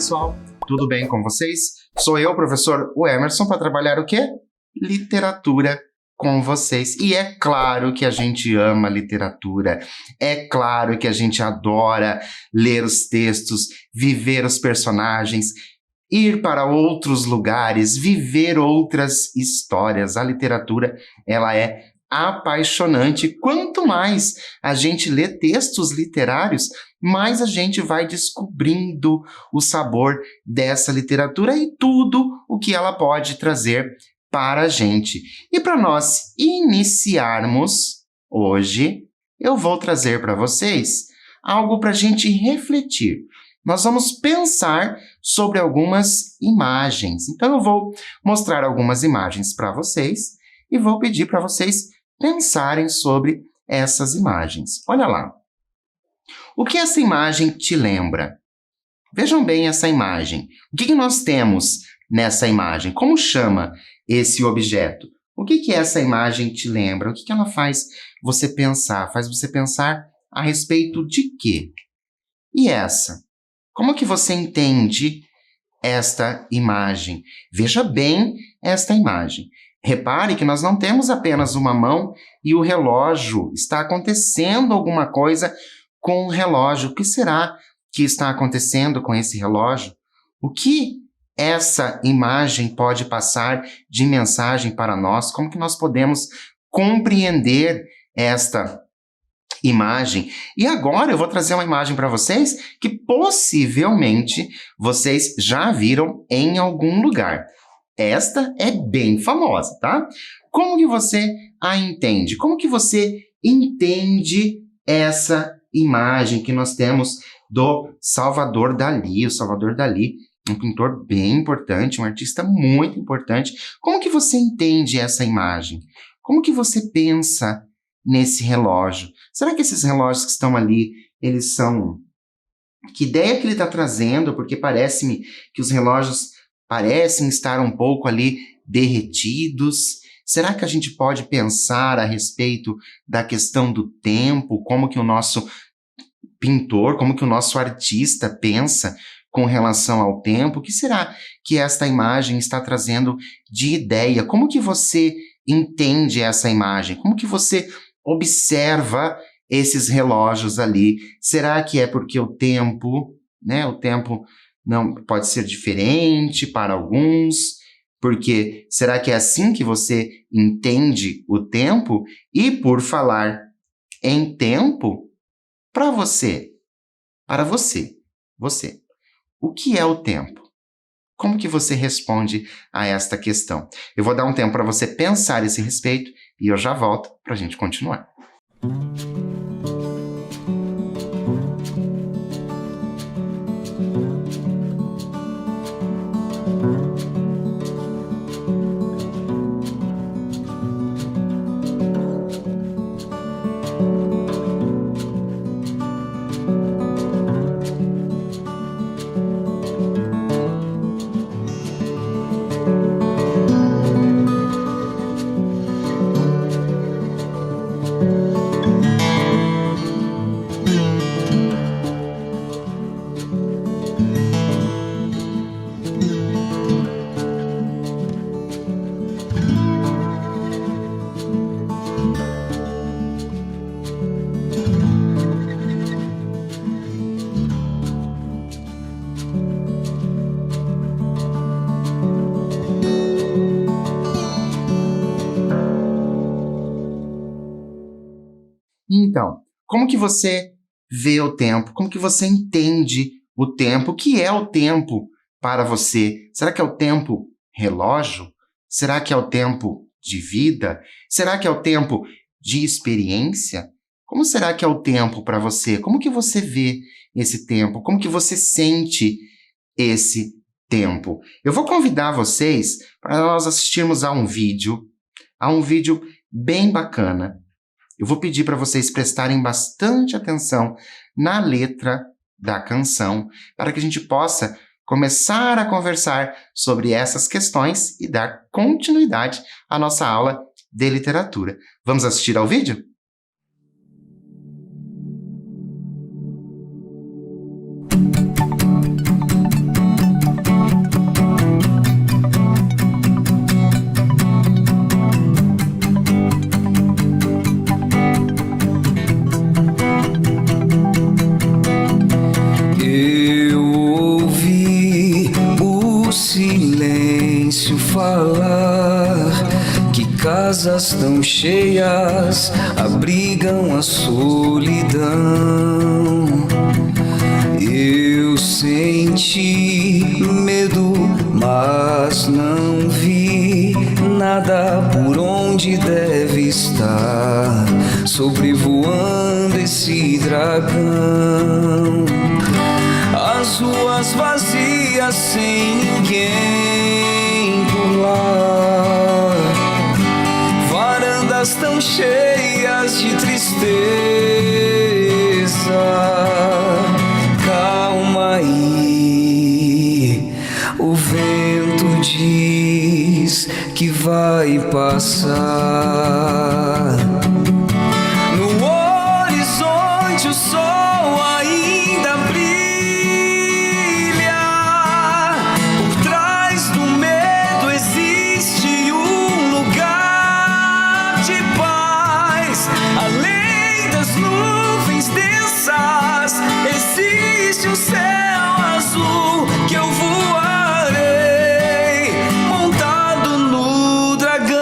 pessoal, tudo bem com vocês? Sou eu, professor Emerson, para trabalhar o quê? Literatura com vocês. E é claro que a gente ama literatura, é claro que a gente adora ler os textos, viver os personagens, ir para outros lugares, viver outras histórias. A literatura, ela é apaixonante. Quanto mais a gente lê textos literários, mais a gente vai descobrindo o sabor dessa literatura e tudo o que ela pode trazer para a gente. E para nós iniciarmos hoje, eu vou trazer para vocês algo para a gente refletir. Nós vamos pensar sobre algumas imagens. Então eu vou mostrar algumas imagens para vocês e vou pedir para vocês pensarem sobre essas imagens. Olha lá. O que essa imagem te lembra? Vejam bem essa imagem. O que nós temos nessa imagem? Como chama esse objeto? O que essa imagem te lembra? O que ela faz você pensar? Faz você pensar a respeito de quê? E essa? Como que você entende esta imagem? Veja bem esta imagem. Repare que nós não temos apenas uma mão e o relógio. Está acontecendo alguma coisa com o relógio. O que será que está acontecendo com esse relógio? O que essa imagem pode passar de mensagem para nós? Como que nós podemos compreender esta imagem? E agora eu vou trazer uma imagem para vocês que possivelmente vocês já viram em algum lugar. Esta é bem famosa, tá? Como que você a entende? Como que você entende essa imagem que nós temos do Salvador Dalí? O Salvador Dalí, um pintor bem importante, um artista muito importante. Como que você entende essa imagem? Como que você pensa nesse relógio? Será que esses relógios que estão ali, eles são... Que ideia que ele está trazendo? Porque parece-me que os relógios parecem estar um pouco ali derretidos. Será que a gente pode pensar a respeito da questão do tempo? Como que o nosso pintor, como que o nosso artista pensa com relação ao tempo? O que será que esta imagem está trazendo de ideia? Como que você entende essa imagem? Como que você observa esses relógios ali? Será que é porque o tempo, né? O tempo não pode ser diferente para alguns? Porque será que é assim que você entende o tempo? E por falar em tempo, para você, você, o que é o tempo? Como que você responde a esta questão? Eu vou dar um tempo para você pensar a esse respeito e eu já volto para a gente continuar. Então, como que você vê o tempo? Como que você entende o tempo? O que é o tempo para você? Será que é o tempo relógio? Será que é o tempo de vida? Será que é o tempo de experiência? Como será que é o tempo para você? Como que você vê esse tempo? Como que você sente esse tempo? Eu vou convidar vocês para nós assistirmos a um vídeo bem bacana. Eu vou pedir para vocês prestarem bastante atenção na letra da canção, para que a gente possa começar a conversar sobre essas questões e dar continuidade à nossa aula de literatura. Vamos assistir ao vídeo? casas tão cheias abrigam a solidão. Eu senti medo, mas não vi nada por onde deve estar sobrevoando esse dragão. As ruas vazias sem ninguém por lá, varandas tão cheias de tristeza. Calma aí, o vento diz que vai passar. No horizonte o sol ainda brilha. Por trás do medo existe um lugar de paz. Além das nuvens densas existe um céu azul que eu voarei montado no dragão.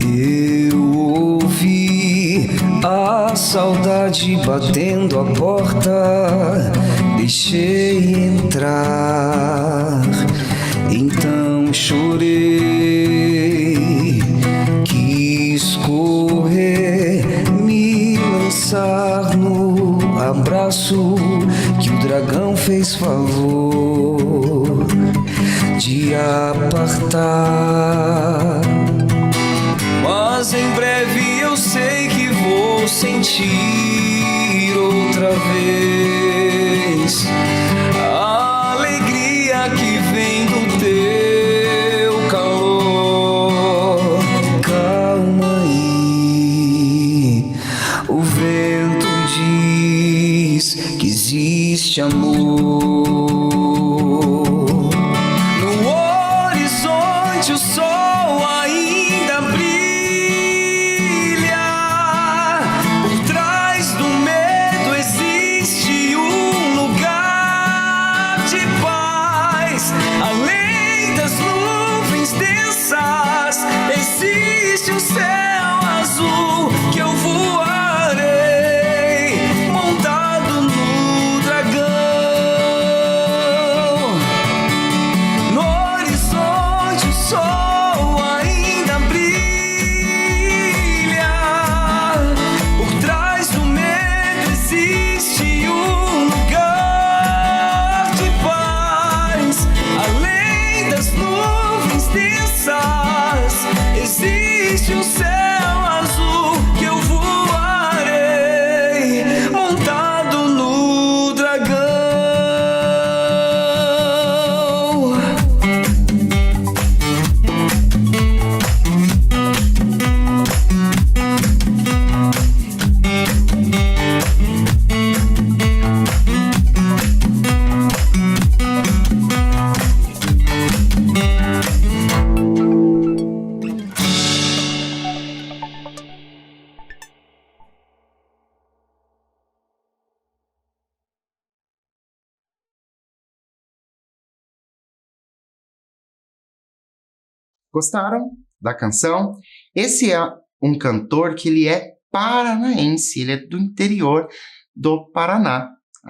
Eu ouvi a saudade batendo a porta, deixei entrar, então chorei, quis correr, me lançar no abraço que o dragão fez favor de apartar. Mas em breve eu sei que vou sentir outra vez a alegria que vem do teu calor. Calma aí, o vento diz que existe amor. No horizonte o sol ainda brilha. Por trás do medo existe um lugar de paz. Além das nuvens densas existe um céu azul que eu voarei montado no dragão. No horizonte o sol ainda brilha. Por trás do medo existe um lugar de paz. Além das nuvens densas existe um céu azul que eu voarei montado no dragão. Gostaram da canção? Esse é um cantor que ele é paranaense, ele é do interior do Paraná.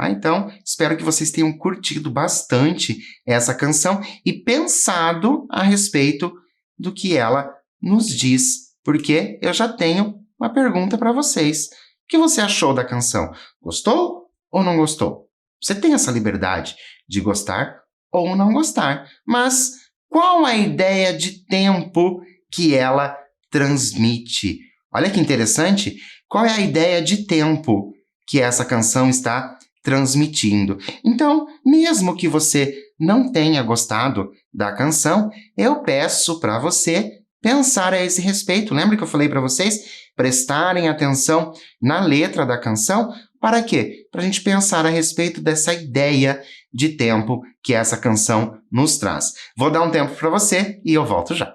Então, espero que vocês tenham curtido bastante essa canção e pensado a respeito do que ela nos diz, porque eu já tenho uma pergunta para vocês. O que você achou da canção? Gostou ou não gostou? Você tem essa liberdade de gostar ou não gostar, mas qual a ideia de tempo que ela transmite? Olha que interessante. Qual é a ideia de tempo que essa canção está transmitindo? Então, mesmo que você não tenha gostado da canção, eu peço para você pensar a esse respeito. Lembra que eu falei para vocês prestarem atenção na letra da canção? Para quê? Para a gente pensar a respeito dessa ideia de tempo que essa canção nos traz. Vou dar um tempo para você e eu volto já.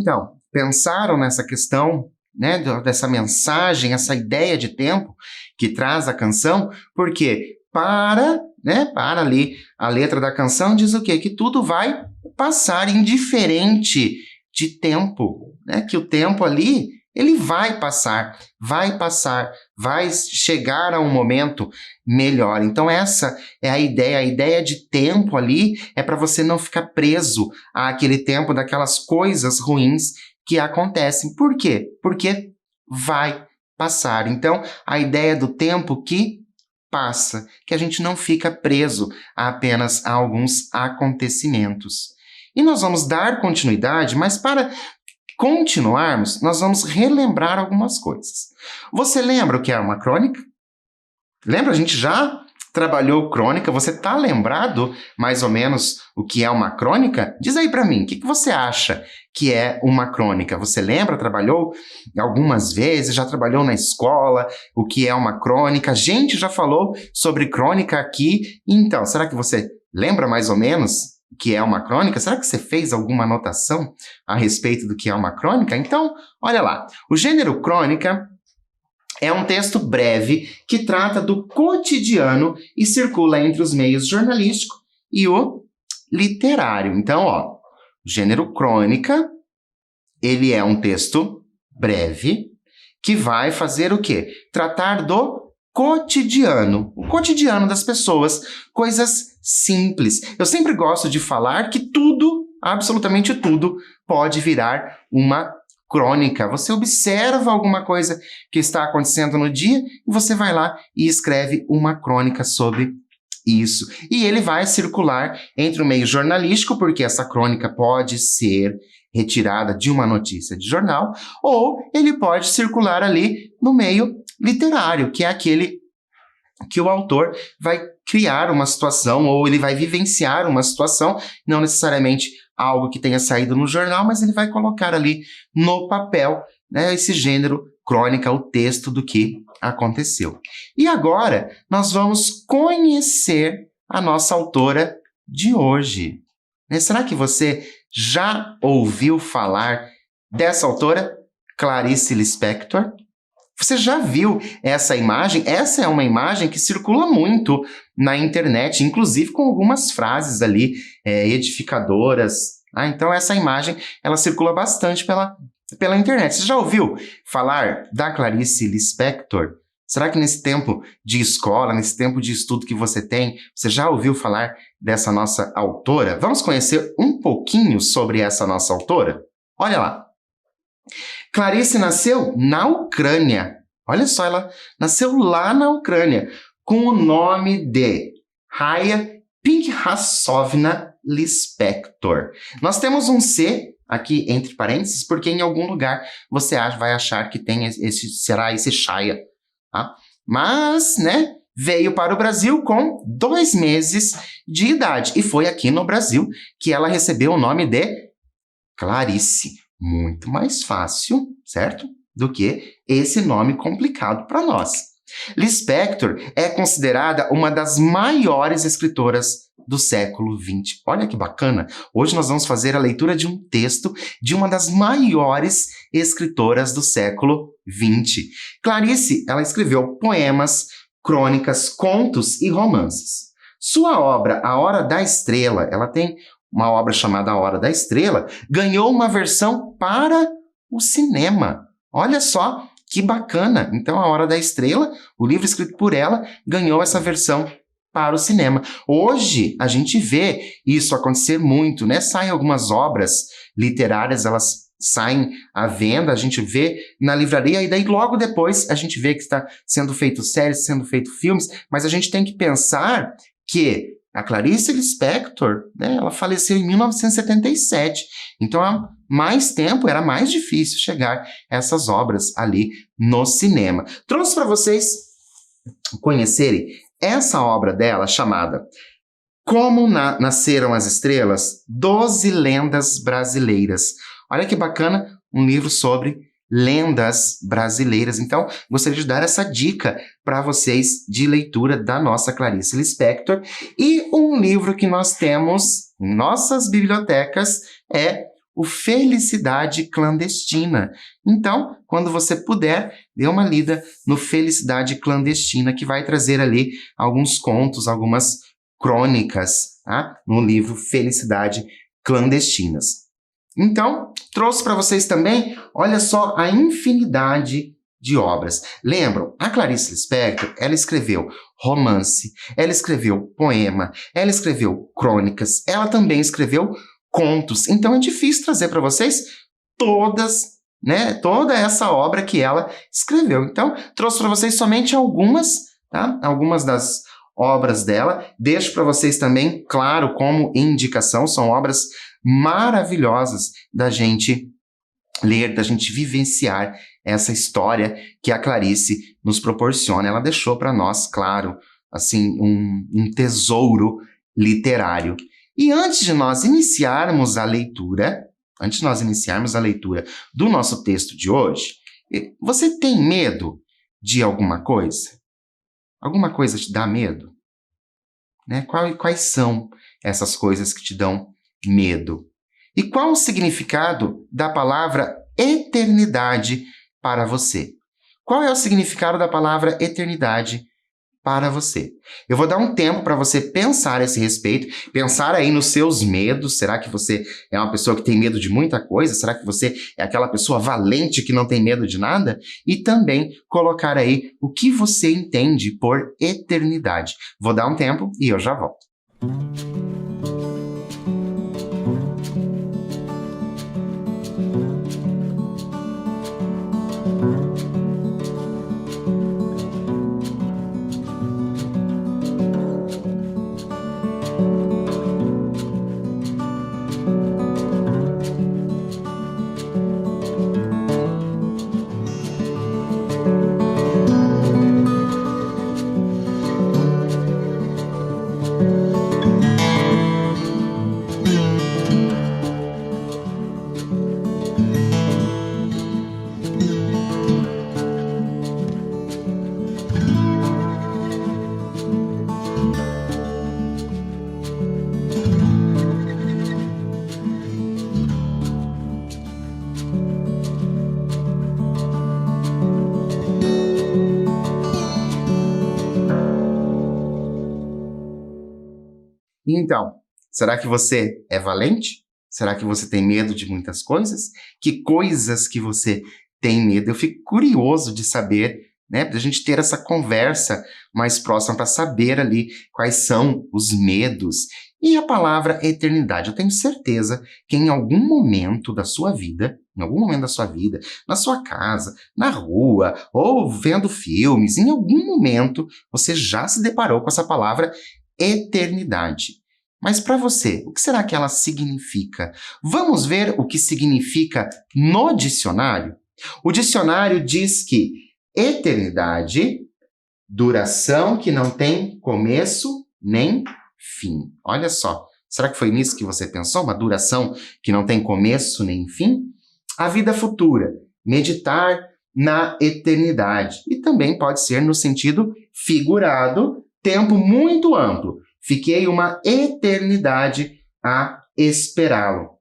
então, pensaram nessa questão, né, dessa mensagem, essa ideia de tempo que traz a canção? Porque para ali, a letra da canção diz o quê? Que tudo vai passar indiferente de tempo, né? Que o tempo ali, ele vai passar, vai chegar a um momento melhor. Então essa é a ideia de tempo ali é para você não ficar preso àquele tempo daquelas coisas ruins que acontecem. Por quê? Porque vai passar. Então a ideia do tempo que passa, que a gente não fica preso apenas a alguns acontecimentos. E nós vamos dar continuidade, mas para continuarmos, nós vamos relembrar algumas coisas. Você lembra o que é uma crônica? Lembra? A gente já trabalhou crônica. Você está lembrado mais ou menos o que é uma crônica? Diz aí para mim, o que você acha que é uma crônica? Você lembra? Trabalhou algumas vezes? Já trabalhou na escola? O que é uma crônica? A gente já falou sobre crônica aqui. Então, será que você lembra mais ou menos o que é uma crônica? Será que você fez alguma anotação a respeito do que é uma crônica? Então, olha lá. O gênero crônica é um texto breve que trata do cotidiano e circula entre os meios jornalístico e o literário. Então, ó, o gênero crônica, ele é um texto breve que vai fazer o quê? Tratar do cotidiano, o cotidiano das pessoas, coisas simples. Eu sempre gosto de falar que tudo, absolutamente tudo, pode virar uma crônica. Você observa alguma coisa que está acontecendo no dia e você vai lá e escreve uma crônica sobre isso. E ele vai circular entre o meio jornalístico, porque essa crônica pode ser retirada de uma notícia de jornal, ou ele pode circular ali no meio literário, que é aquele que o autor vai criar uma situação ou ele vai vivenciar uma situação, não necessariamente algo que tenha saído no jornal, mas ele vai colocar ali no papel, né, esse gênero crônica, o texto do que aconteceu. E agora nós vamos conhecer a nossa autora de hoje. Será que você já ouviu falar dessa autora, Clarice Lispector? Você já viu essa imagem? Essa é uma imagem que circula muito na internet, inclusive com algumas frases ali edificadoras. Então essa imagem ela circula bastante pela internet. Você já ouviu falar da Clarice Lispector? Será que nesse tempo de escola, nesse tempo de estudo que você tem, você já ouviu falar dessa nossa autora? Vamos conhecer um pouquinho sobre essa nossa autora? Olha lá. Clarice nasceu na Ucrânia. Olha só, ela nasceu lá na Ucrânia, com o nome de Raya Pinkhasovna Lispector. Nós temos um C aqui entre parênteses, porque em algum lugar você vai achar que tem será esse Shaya. Tá? Mas, né, veio para o Brasil com 2 meses de idade. E foi aqui no Brasil que ela recebeu o nome de Clarice. Muito mais fácil, certo? Do que esse nome complicado para nós. Lispector é considerada uma das maiores escritoras do século XX. Olha que bacana! Hoje nós vamos fazer a leitura de um texto de uma das maiores escritoras do século XX. Clarice, ela escreveu poemas, crônicas, contos e romances. Sua obra, A Hora da Estrela, ela tem uma obra chamada A Hora da Estrela, ganhou uma versão para o cinema. Olha só que bacana! Então, A Hora da Estrela, o livro escrito por ela, ganhou essa versão para o cinema. Hoje, a gente vê isso acontecer muito, né? Saem algumas obras literárias, elas saem à venda, a gente vê na livraria, e daí logo depois a gente vê que está sendo feito séries, sendo feito filmes, mas a gente tem que pensar que a Clarice Lispector, né, ela faleceu em 1977. Então, há mais tempo, era mais difícil chegar essas obras ali no cinema. Trouxe para vocês conhecerem essa obra dela, chamada Como Nasceram as Estrelas, 12 Lendas Brasileiras. Olha que bacana, um livro sobre lendas brasileiras. Então, gostaria de dar essa dica para vocês de leitura da nossa Clarice Lispector. E um livro que nós temos em nossas bibliotecas é o Felicidade Clandestina. Então, quando você puder, dê uma lida no Felicidade Clandestina, que vai trazer ali alguns contos, algumas crônicas, tá? No livro Felicidade Clandestinas. Então, trouxe para vocês também, olha só, a infinidade de obras. Lembram? A Clarice Lispector, ela escreveu romance, ela escreveu poema, ela escreveu crônicas, ela também escreveu contos. Então é difícil trazer para vocês toda essa obra que ela escreveu. Então, trouxe para vocês somente algumas, tá? Algumas das obras dela. Deixo para vocês também, claro, como indicação, são obras maravilhosas da gente ler, da gente vivenciar essa história que a Clarice nos proporciona. Ela deixou para nós, claro, assim, um tesouro literário. E antes de nós iniciarmos a leitura do nosso texto de hoje, você tem medo de alguma coisa? Alguma coisa te dá medo? Né? Quais são essas coisas que te dão medo? E qual o significado da palavra eternidade para você? Qual é o significado da palavra eternidade para você? Eu vou dar um tempo para você pensar a esse respeito, pensar aí nos seus medos. Será que você é uma pessoa que tem medo de muita coisa? Será que você é aquela pessoa valente que não tem medo de nada? E também colocar aí o que você entende por eternidade. Vou dar um tempo e eu já volto. Então, será que você é valente? Será que você tem medo de muitas coisas? Que coisas que você tem medo? Eu fico curioso de saber, né, para a gente ter essa conversa mais próxima, para saber ali quais são os medos. E a palavra eternidade, eu tenho certeza que em algum momento da sua vida, na sua casa, na rua, ou vendo filmes, em algum momento você já se deparou com essa palavra eternidade. Mas para você, o que será que ela significa? Vamos ver o que significa no dicionário? O dicionário diz que eternidade, duração que não tem começo nem fim. Olha só, será que foi nisso que você pensou? Uma duração que não tem começo nem fim? A vida futura, meditar na eternidade. E também pode ser no sentido figurado, tempo muito amplo. Fiquei uma eternidade a esperá-lo.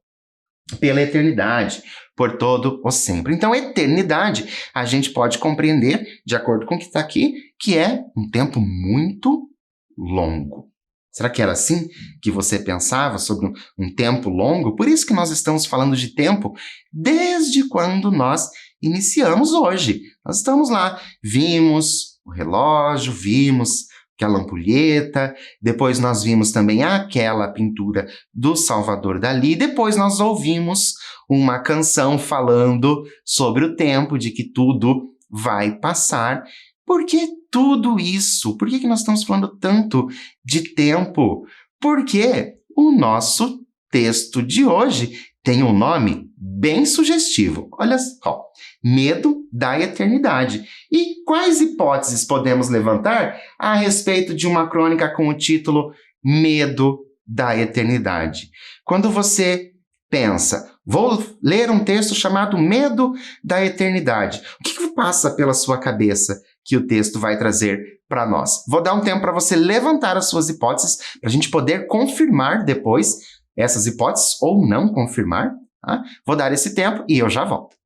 Pela eternidade, por todo o sempre. Então, eternidade, a gente pode compreender, de acordo com o que está aqui, que é um tempo muito longo. Será que era assim que você pensava sobre um tempo longo? Por isso que nós estamos falando de tempo desde quando nós iniciamos hoje. Nós estamos lá, vimos o relógio, vimos aquela ampulheta, depois nós vimos também aquela pintura do Salvador Dalí, depois nós ouvimos uma canção falando sobre o tempo, de que tudo vai passar. Por que tudo isso? Por que nós estamos falando tanto de tempo? Porque o nosso texto de hoje tem um nome bem sugestivo. Olha só, Medo da Eternidade. E quais hipóteses podemos levantar a respeito de uma crônica com o título Medo da Eternidade? Quando você pensa, vou ler um texto chamado Medo da Eternidade, o que passa pela sua cabeça que o texto vai trazer para nós? Vou dar um tempo para você levantar as suas hipóteses, para a gente poder confirmar depois essas hipóteses ou não confirmar tá? Vou dar esse tempo e eu já volto.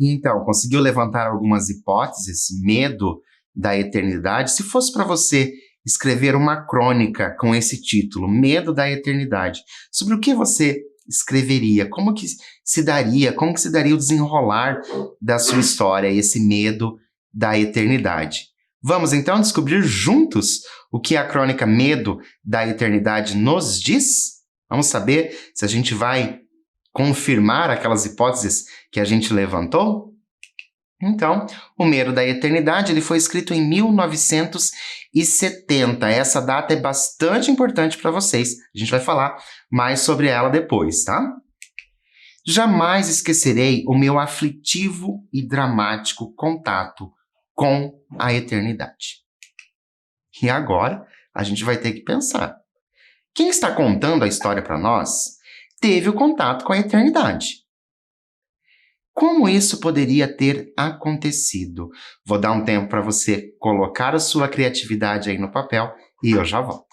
Então, conseguiu levantar algumas hipóteses, medo da eternidade? Se fosse para você escrever uma crônica com esse título, Medo da Eternidade, sobre o que você escreveria? Como que se daria o desenrolar da sua história, esse medo da eternidade? Vamos então descobrir juntos o que a crônica Medo da Eternidade nos diz? Vamos saber se a gente vai confirmar aquelas hipóteses que a gente levantou? Então, o Medo da Eternidade ele foi escrito em 1970. Essa data é bastante importante para vocês. A gente vai falar mais sobre ela depois, tá? Jamais esquecerei o meu aflitivo e dramático contato com a eternidade. E agora, a gente vai ter que pensar. Quem está contando a história para nós teve o contato com a eternidade. Como isso poderia ter acontecido? Vou dar um tempo para você colocar a sua criatividade aí no papel e eu já volto.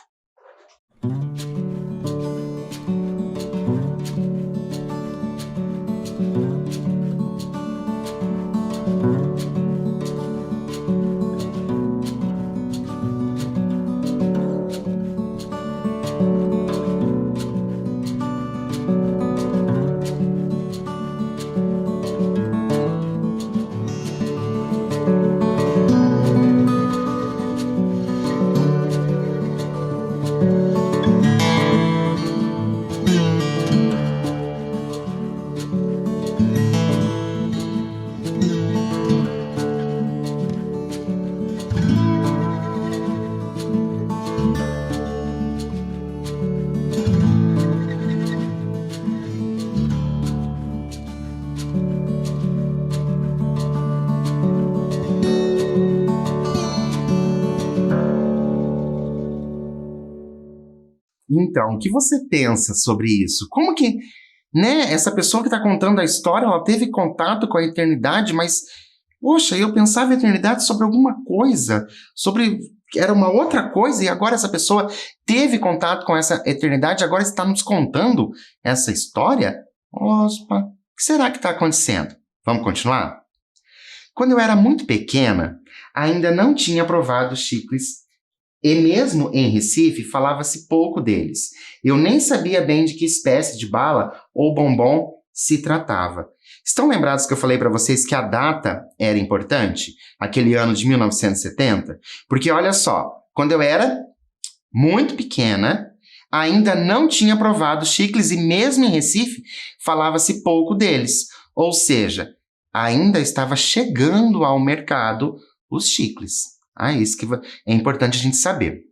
Então, o que você pensa sobre isso? Como que, né, essa pessoa que está contando a história, ela teve contato com a eternidade, mas, poxa, eu pensava em eternidade sobre alguma coisa, era uma outra coisa, e agora essa pessoa teve contato com essa eternidade, agora está nos contando essa história? Opa, o que será que está acontecendo? Vamos continuar? Quando eu era muito pequena, ainda não tinha provado chicles. E mesmo em Recife, falava-se pouco deles. Eu nem sabia bem de que espécie de bala ou bombom se tratava. Estão lembrados que eu falei para vocês que a data era importante? Aquele ano de 1970? Porque olha só, quando eu era muito pequena, ainda não tinha provado chicles e mesmo em Recife, falava-se pouco deles. Ou seja, ainda estava chegando ao mercado os chicles. Isso que é importante a gente saber.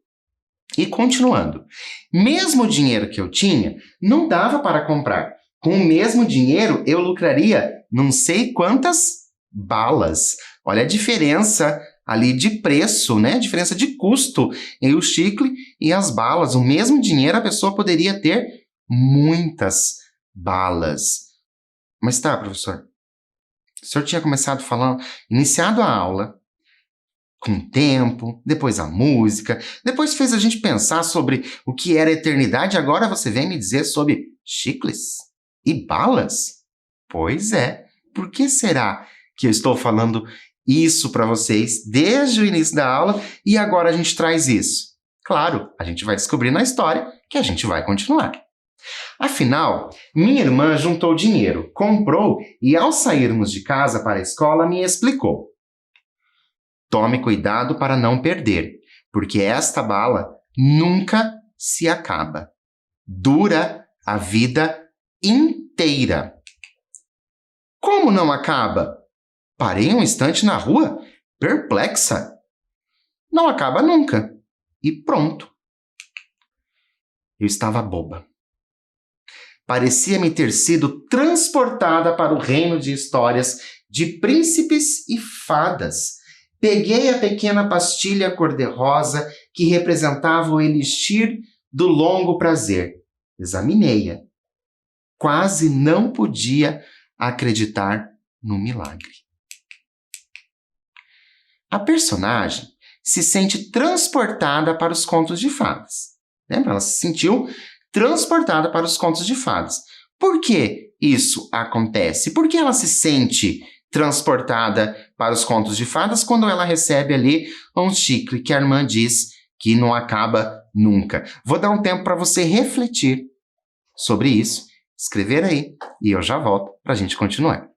E continuando. Mesmo o dinheiro que eu tinha, não dava para comprar. Com o mesmo dinheiro, eu lucraria não sei quantas balas. Olha a diferença ali de preço, né? A diferença de custo entre o chicle e as balas. O mesmo dinheiro, a pessoa poderia ter muitas balas. Mas tá, professor. O senhor tinha começado falando, iniciado a aula, com o tempo, depois a música, depois fez a gente pensar sobre o que era eternidade, agora você vem me dizer sobre chicles e balas? Pois é, por que será que eu estou falando isso para vocês desde o início da aula e agora a gente traz isso? Claro, a gente vai descobrir na história que a gente vai continuar. Afinal, minha irmã juntou dinheiro, comprou e, ao sairmos de casa para a escola, me explicou: tome cuidado para não perder, porque esta bala nunca se acaba. Dura a vida inteira. Como não acaba? Parei um instante na rua, perplexa. Não acaba nunca. E pronto. Eu estava boba. Parecia-me ter sido transportada para o reino de histórias de príncipes e fadas. Peguei a pequena pastilha cor-de-rosa que representava o elixir do longo prazer. Examinei-a. Quase não podia acreditar no milagre. A personagem se sente transportada para os contos de fadas. Lembra? Ela se sentiu transportada para os contos de fadas. Por que isso acontece? Por que ela se sente transportada para os contos de fadas quando ela recebe ali um chicle que a irmã diz que não acaba nunca? Vou dar um tempo para você refletir sobre isso, escrever aí, e eu já volto para a gente continuar.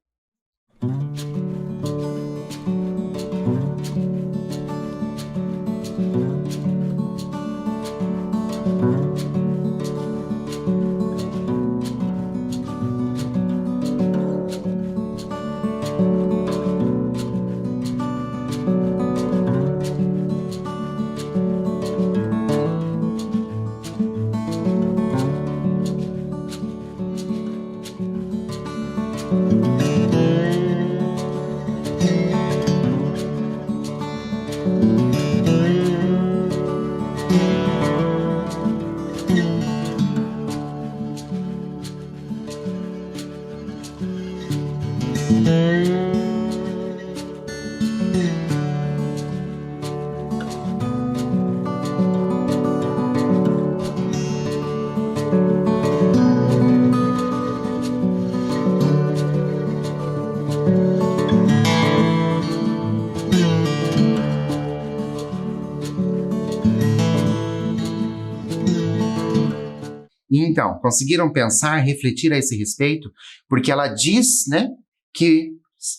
Então, conseguiram pensar, refletir a esse respeito? Porque ela diz, né, que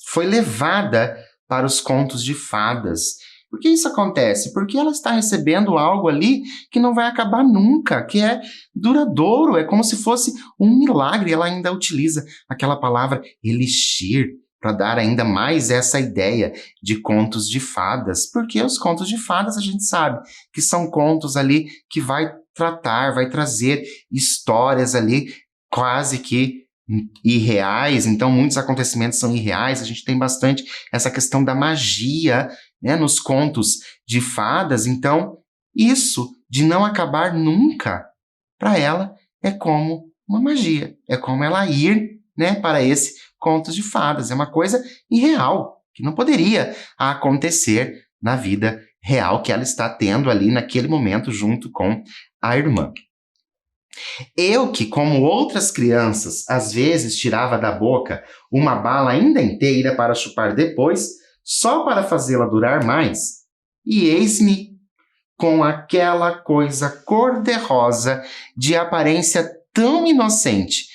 foi levada para os contos de fadas. Por que isso acontece? Porque ela está recebendo algo ali que não vai acabar nunca, que é duradouro, é como se fosse um milagre. Ela ainda utiliza aquela palavra elixir para dar ainda mais essa ideia de contos de fadas. Porque os contos de fadas a gente sabe que são contos ali que vai trazer histórias ali quase que irreais, então muitos acontecimentos são irreais, a gente tem bastante essa questão da magia, né, nos contos de fadas, então isso de não acabar nunca, para ela é como uma magia, é como ela ir, né, para esse contos de fadas, é uma coisa irreal, que não poderia acontecer na vida real que ela está tendo ali naquele momento junto com a irmã. Eu que, como outras crianças, às vezes tirava da boca uma bala ainda inteira para chupar depois, só para fazê-la durar mais, e eis-me com aquela coisa cor-de-rosa de aparência tão inocente,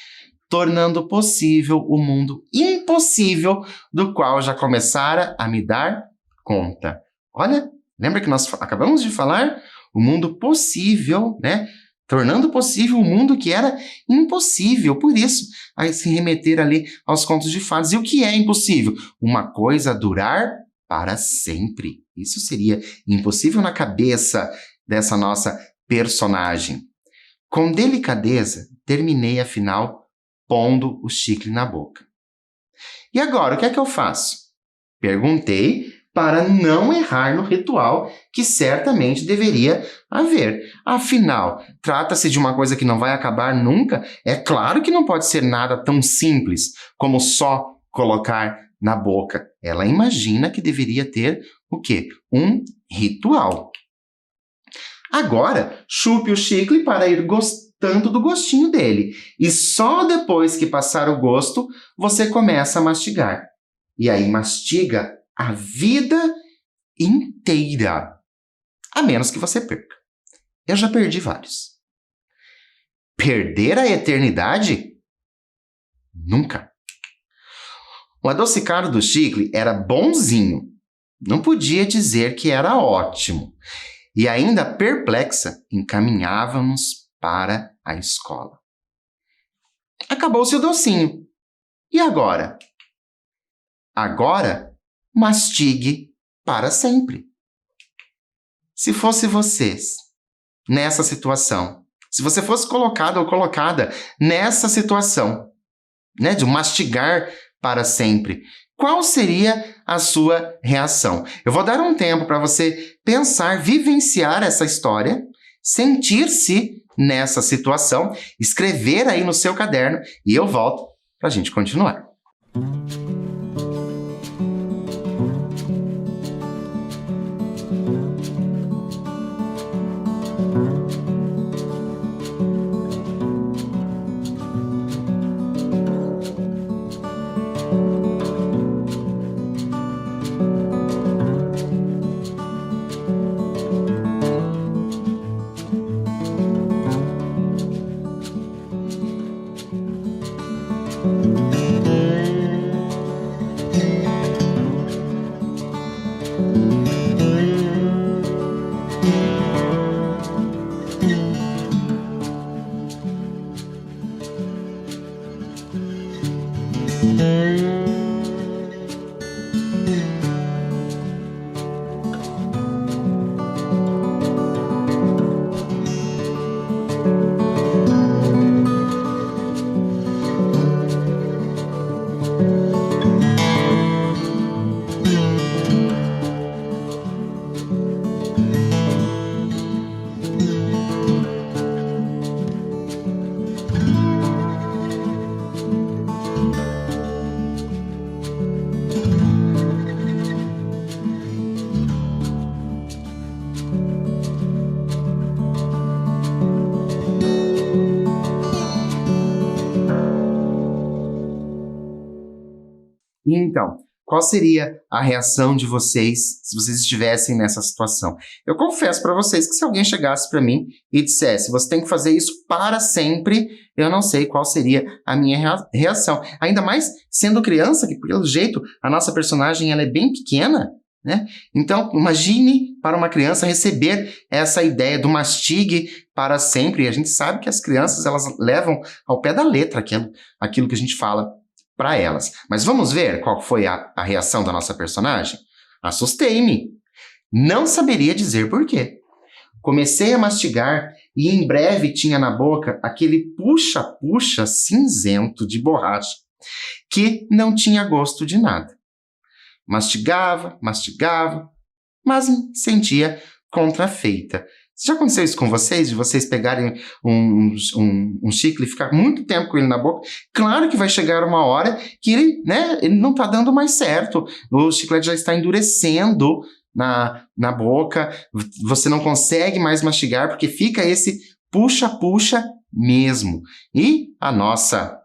tornando possível o mundo impossível do qual já começara a me dar conta. Olha, lembra que nós acabamos de falar? O mundo possível, né? Tornando possível o mundo que era impossível. Por isso, a se remeter ali aos contos de fadas. E o que é impossível? Uma coisa durar para sempre. Isso seria impossível na cabeça dessa nossa personagem. Com delicadeza, terminei, afinal, pondo o chicle na boca. E agora, o que é que eu faço? Perguntei para não errar no ritual que certamente deveria haver. Afinal, trata-se de uma coisa que não vai acabar nunca? É claro que não pode ser nada tão simples como só colocar na boca. Ela imagina que deveria ter o quê? Um ritual. Agora, chupe o chicle para ir gostando do gostinho dele. E só depois que passar o gosto, você começa a mastigar. E aí mastiga a vida inteira. A menos que você perca. Eu já perdi vários. Perder a eternidade? Nunca. O adocicado do chicle era bonzinho. Não podia dizer que era ótimo. E ainda perplexa, encaminhávamos para a escola. Acabou-se o docinho. E agora? Agora, mastigue para sempre. Se fosse vocês nessa situação, se você fosse colocado ou colocada nessa situação, né, de mastigar para sempre, qual seria a sua reação? Eu vou dar um tempo para você pensar, vivenciar essa história, sentir-se nessa situação, escrever aí no seu caderno e eu volto para a gente continuar. E então, qual seria a reação de vocês se vocês estivessem nessa situação? Eu confesso para vocês que se alguém chegasse para mim e dissesse você tem que fazer isso para sempre, eu não sei qual seria a minha reação. Ainda mais sendo criança, que pelo jeito a nossa personagem ela é bem pequena, né? Então, imagine para uma criança receber essa ideia do mastigue para sempre. E a gente sabe que as crianças elas levam ao pé da letra aquilo que a gente fala para elas. Mas vamos ver qual foi a reação da nossa personagem? Assustei-me. Não saberia dizer por quê. Comecei a mastigar e em breve tinha na boca aquele puxa-puxa cinzento de borracha que não tinha gosto de nada. Mastigava, mas me sentia contrafeita. Já aconteceu isso com vocês? De vocês pegarem um chicle e ficar muito tempo com ele na boca? Claro que vai chegar uma hora que ele não está dando mais certo. O chiclete já está endurecendo na boca. Você não consegue mais mastigar porque fica esse puxa-puxa mesmo. E a nossa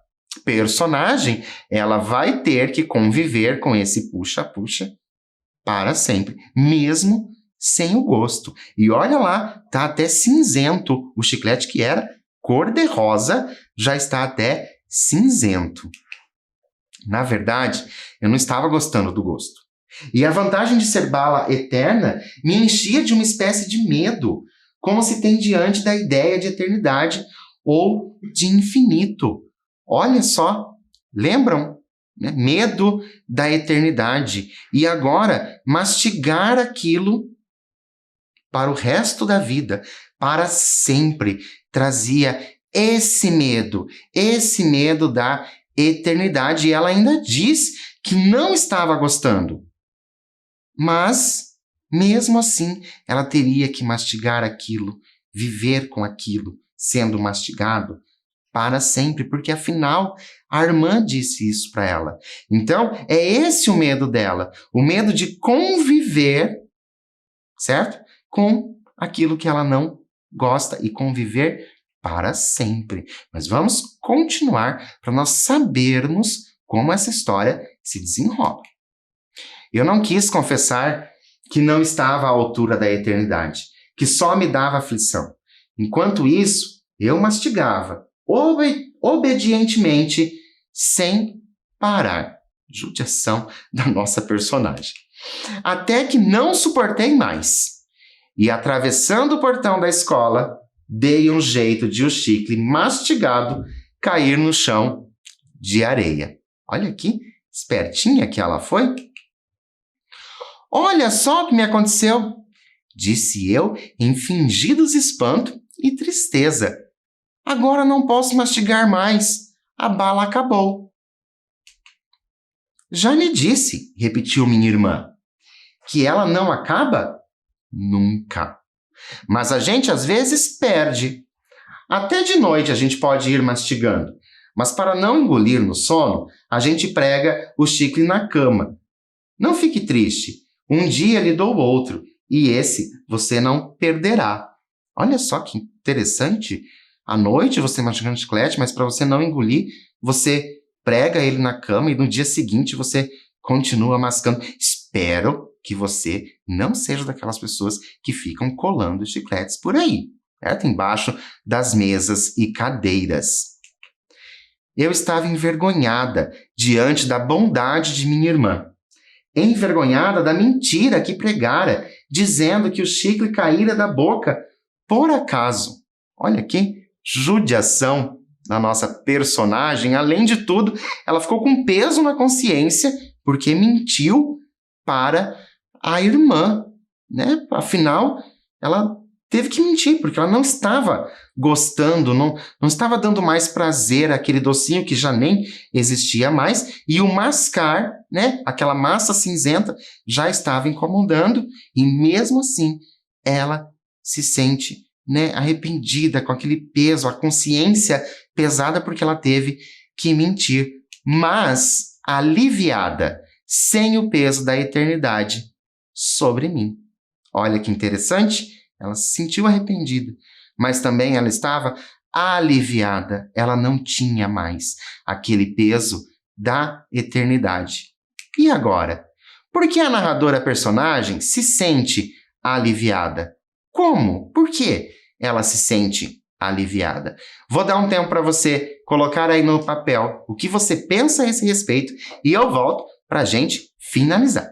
personagem, ela vai ter que conviver com esse puxa-puxa para sempre, mesmo sem o gosto. E olha lá, tá até cinzento. O chiclete que era cor-de-rosa já está até cinzento. Na verdade, eu não estava gostando do gosto. E a vantagem de ser bala eterna me enchia de uma espécie de medo, como se tem diante da ideia de eternidade ou de infinito. Olha só, lembram? Né? Medo da eternidade. E agora, mastigar aquilo para o resto da vida, para sempre, trazia esse medo da eternidade. E ela ainda diz que não estava gostando. Mas, mesmo assim, ela teria que mastigar aquilo, viver com aquilo, sendo mastigado para sempre, porque afinal a irmã disse isso para ela. Então, é esse o medo dela, o medo de conviver, certo? Com aquilo que ela não gosta e conviver para sempre. Mas vamos continuar para nós sabermos como essa história se desenrola. Eu não quis confessar que não estava à altura da eternidade, que só me dava aflição. Enquanto isso, eu mastigava obedientemente, sem parar. Judiação da nossa personagem. Até que não suportei mais. E atravessando o portão da escola, dei um jeito de o chicle mastigado cair no chão de areia. Olha que espertinha que ela foi. Olha só o que me aconteceu, disse eu em fingidos espanto e tristeza. Agora não posso mastigar mais. A bala acabou. Já lhe disse, repetiu minha irmã, que ela não acaba? Nunca. Mas a gente às vezes perde. Até de noite a gente pode ir mastigando. Mas para não engolir no sono, a gente prega o chicle na cama. Não fique triste. Um dia lhe dou outro. E esse você não perderá. Olha só que interessante. À noite você mastigando chiclete, mas para você não engolir, você prega ele na cama e no dia seguinte você continua mascando. Espero que você não seja daquelas pessoas que ficam colando chicletes por aí, certo? Embaixo das mesas e cadeiras. Eu estava envergonhada diante da bondade de minha irmã. Envergonhada da mentira que pregara, dizendo que o chicle caíra da boca por acaso. Olha que judiação da nossa personagem. Além de tudo, ela ficou com peso na consciência porque mentiu para a irmã, né? Afinal, ela teve que mentir, porque ela não estava gostando, não estava dando mais prazer àquele docinho que já nem existia mais, e o mascar, né? Aquela massa cinzenta já estava incomodando, e mesmo assim, ela se sente, né, arrependida, com aquele peso, a consciência pesada porque ela teve que mentir, mas aliviada, sem o peso da eternidade sobre mim. Olha que interessante, ela se sentiu arrependida, mas também ela estava aliviada, ela não tinha mais aquele peso da eternidade. E agora? Por que a narradora personagem se sente aliviada? Como? Por que ela se sente aliviada? Vou dar um tempo para você colocar aí no papel o que você pensa a esse respeito e eu volto para a gente finalizar.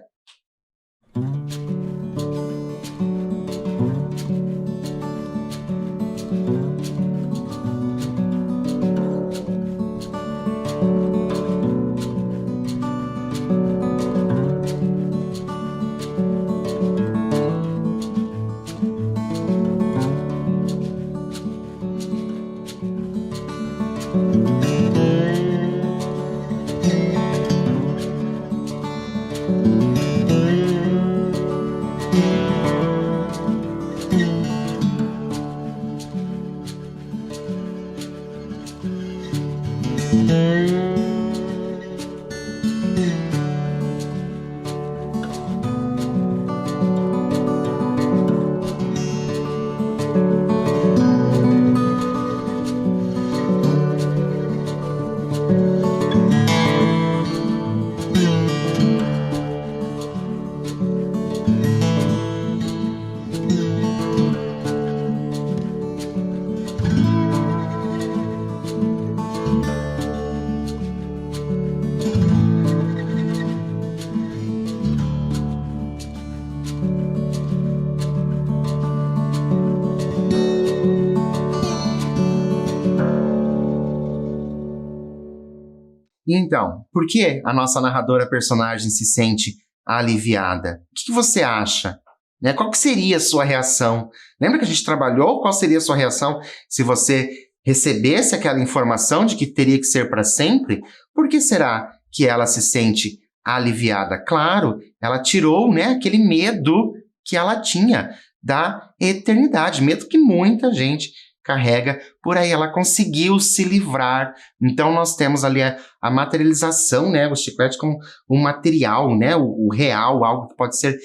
Então, por que a nossa narradora personagem se sente aliviada? O que você acha? Né? Qual que seria a sua reação? Lembra que a gente trabalhou? Qual seria a sua reação se você recebesse aquela informação de que teria que ser para sempre? Por que será que ela se sente aliviada? Claro, ela tirou, né, aquele medo que ela tinha da eternidade, medo que muita gente carrega por aí. Ela conseguiu se livrar. Então nós temos ali a materialização, né, o chiclete como um material, né, o real, algo que pode ser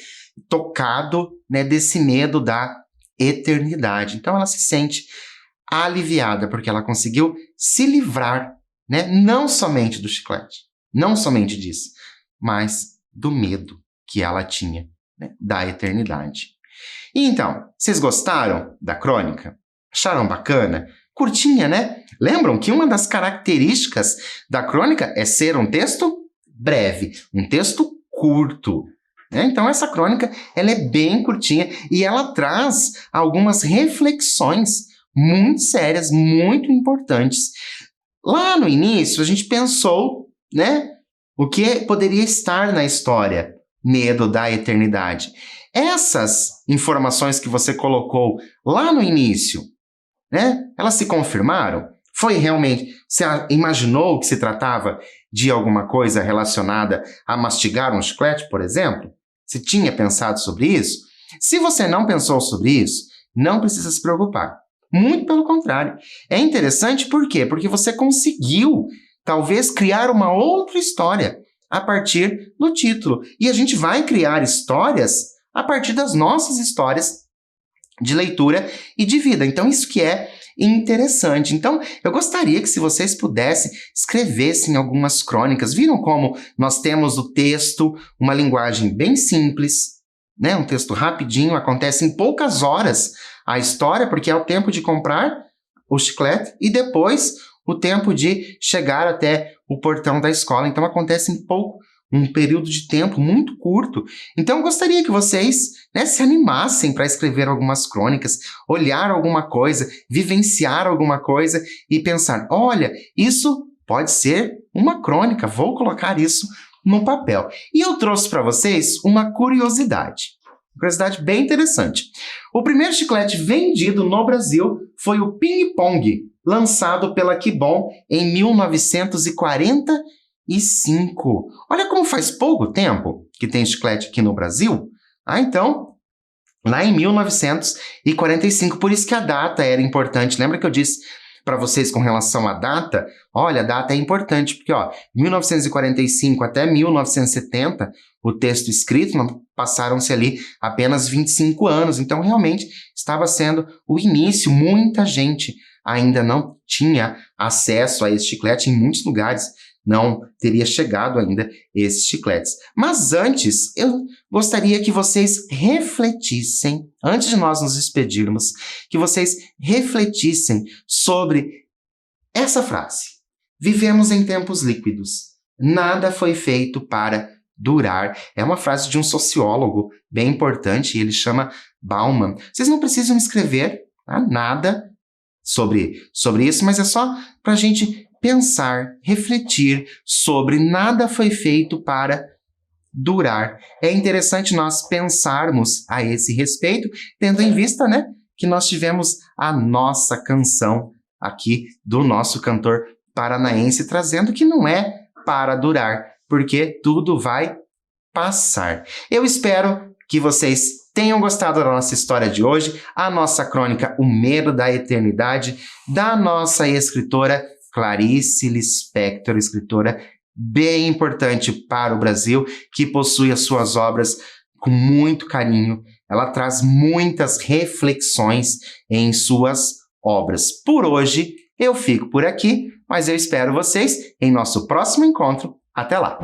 tocado, né, desse medo da eternidade. Então ela se sente aliviada porque ela conseguiu se livrar, né, não somente do chiclete, não somente disso, mas do medo que ela tinha, né, da eternidade. E então, vocês gostaram da crônica? Acharam bacana? curtinha, né? Lembram que uma das características da crônica é ser um texto breve, um texto curto. Então, essa crônica ela é bem curtinha e ela traz algumas reflexões muito sérias, muito importantes. Lá no início, a gente pensou, né, o que poderia estar na história, medo da eternidade. Essas informações que você colocou lá no início, né, elas se confirmaram? Foi realmente, você imaginou que se tratava de alguma coisa relacionada a mastigar um chiclete, por exemplo? Você tinha pensado sobre isso? Se você não pensou sobre isso, não precisa se preocupar. Muito pelo contrário. É interessante por quê? Porque você conseguiu, talvez, criar uma outra história a partir do título. E a gente vai criar histórias a partir das nossas histórias de leitura e de vida. Então, isso que é interessante. Então, eu gostaria que, se vocês pudessem, escrevessem algumas crônicas. Viram como nós temos o texto, uma linguagem bem simples, né? Um texto rapidinho, acontece em poucas horas a história, porque é o tempo de comprar o chiclete e depois o tempo de chegar até o portão da escola. Então, acontece em um período de tempo muito curto. Então, eu gostaria que vocês, né, se animassem para escrever algumas crônicas, olhar alguma coisa, vivenciar alguma coisa e pensar, olha, isso pode ser uma crônica, vou colocar isso no papel. E eu trouxe para vocês uma curiosidade bem interessante. O primeiro chiclete vendido no Brasil foi o Ping Pong, lançado pela Kibon em 1945. Olha como faz pouco tempo que tem chiclete aqui no Brasil. Então, lá em 1945, por isso que a data era importante. Lembra que eu disse para vocês com relação à data? Olha, a data é importante, porque 1945 até 1970, o texto escrito, passaram-se ali apenas 25 anos. Então, realmente, estava sendo o início. Muita gente ainda não tinha acesso a esse chiclete. Em muitos lugares não teria chegado ainda esses chicletes. Mas antes, eu gostaria que vocês refletissem, antes de nós nos despedirmos, que vocês refletissem sobre essa frase. Vivemos em tempos líquidos. Nada foi feito para durar. É uma frase de um sociólogo bem importante, ele chama Bauman. Vocês não precisam escrever nada sobre isso, mas é só para a gente pensar, refletir sobre nada foi feito para durar. É interessante nós pensarmos a esse respeito, tendo em vista, né, que nós tivemos a nossa canção aqui do nosso cantor paranaense, trazendo que não é para durar, porque tudo vai passar. Eu espero que vocês tenham gostado da nossa história de hoje, a nossa crônica O Medo da Eternidade, da nossa escritora Clarice Lispector, escritora bem importante para o Brasil, que possui as suas obras com muito carinho. Ela traz muitas reflexões em suas obras. Por hoje, eu fico por aqui, mas eu espero vocês em nosso próximo encontro. Até lá!